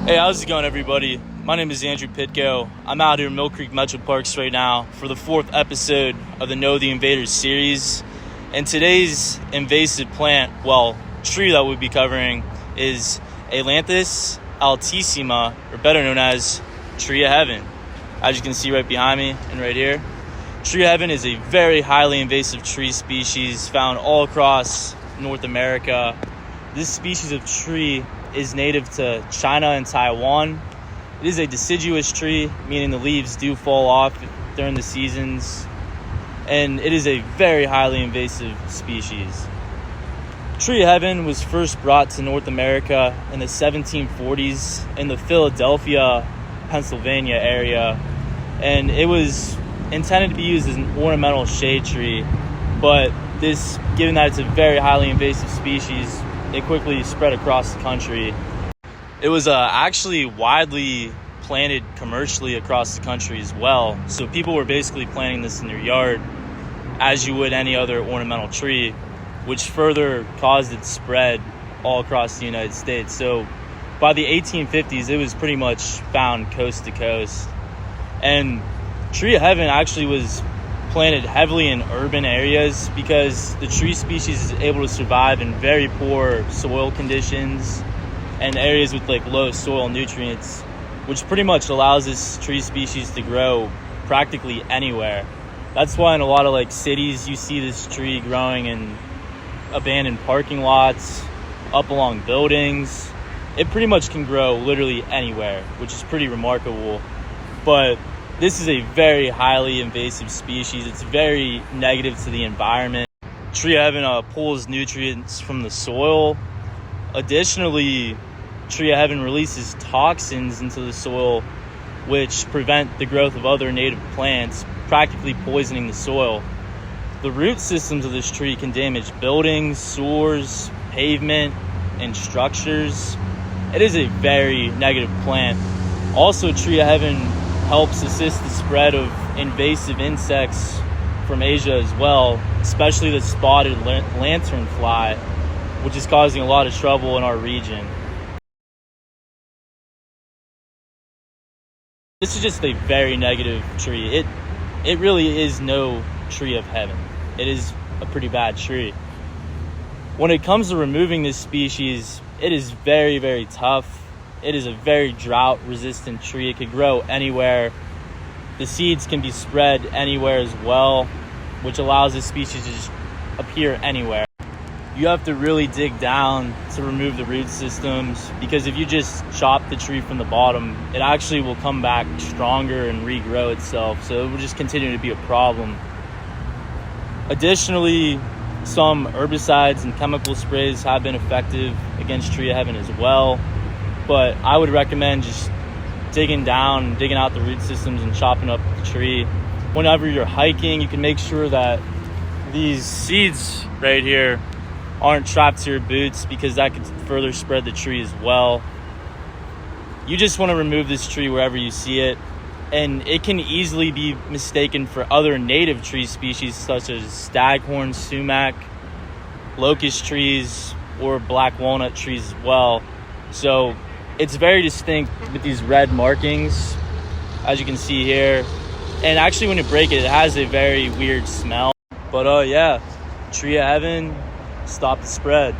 Hey, how's it going, everybody? My name is Andrew Pitko. I'm out here in Mill Creek Metro Parks right now for the 4th episode of the Know the Invaders series. And today's invasive tree that we'll be covering is 𝘈𝘓𝘭�60 𝘈𝘓𝘭�60, or better known as tree of heaven. As you can see right behind me and right here, tree of heaven is a very highly invasive tree species found all across North America. This species of tree is native to China and Taiwan. It is a deciduous tree, meaning the leaves do fall off during the seasons, and it is a very highly invasive species. Tree of heaven was first brought to North America in the 1740s in the Philadelphia, Pennsylvania area, and it was intended to be used as an ornamental shade tree, but given that it's a very highly invasive species, it quickly spread across the country. It was actually widely planted commercially across the country as well. So people were basically planting this in their yard as you would any other ornamental tree, which further caused its spread all across the United States. So by the 1850s, it was pretty much found coast to coast. And tree of heaven actually was planted heavily in urban areas because the tree species is able to survive in very poor soil conditions and areas with low soil nutrients, which pretty much allows this tree species to grow practically anywhere. That's why in a lot of cities you see this tree growing in abandoned parking lots, up along buildings. It pretty much can grow literally anywhere, which is pretty remarkable. But this is a very highly invasive species. It's very negative to the environment. Tree of heaven pulls nutrients from the soil. Additionally, tree of heaven releases toxins into the soil, which prevent the growth of other native plants, practically poisoning the soil. The root systems of this tree can damage buildings, sewers, pavement, and structures. It is a very negative plant. Also, tree of heaven helps assist the spread of invasive insects from Asia as well, especially the spotted lanternfly, which is causing a lot of trouble in our region. This is just a very negative tree. It really is no tree of heaven. It is a pretty bad tree. When it comes to removing this species, it is very, very tough. It is a very drought-resistant tree. It could grow anywhere. The seeds can be spread anywhere as well, which allows this species to just appear anywhere. You have to really dig down to remove the root systems, because if you just chop the tree from the bottom, it actually will come back stronger and regrow itself. So it will just continue to be a problem. Additionally, some herbicides and chemical sprays have been effective against tree of heaven as well. But I would recommend just digging out the root systems and chopping up the tree. Whenever you're hiking, you can make sure that these seeds right here aren't trapped to your boots, because that could further spread the tree as well. You just want to remove this tree wherever you see it, and it can easily be mistaken for other native tree species such as staghorn sumac, locust trees, or black walnut trees as well. So it's very distinct with these red markings, as you can see here. And actually, when you break it, it has a very weird smell. But yeah, tree of heaven, stop the spread.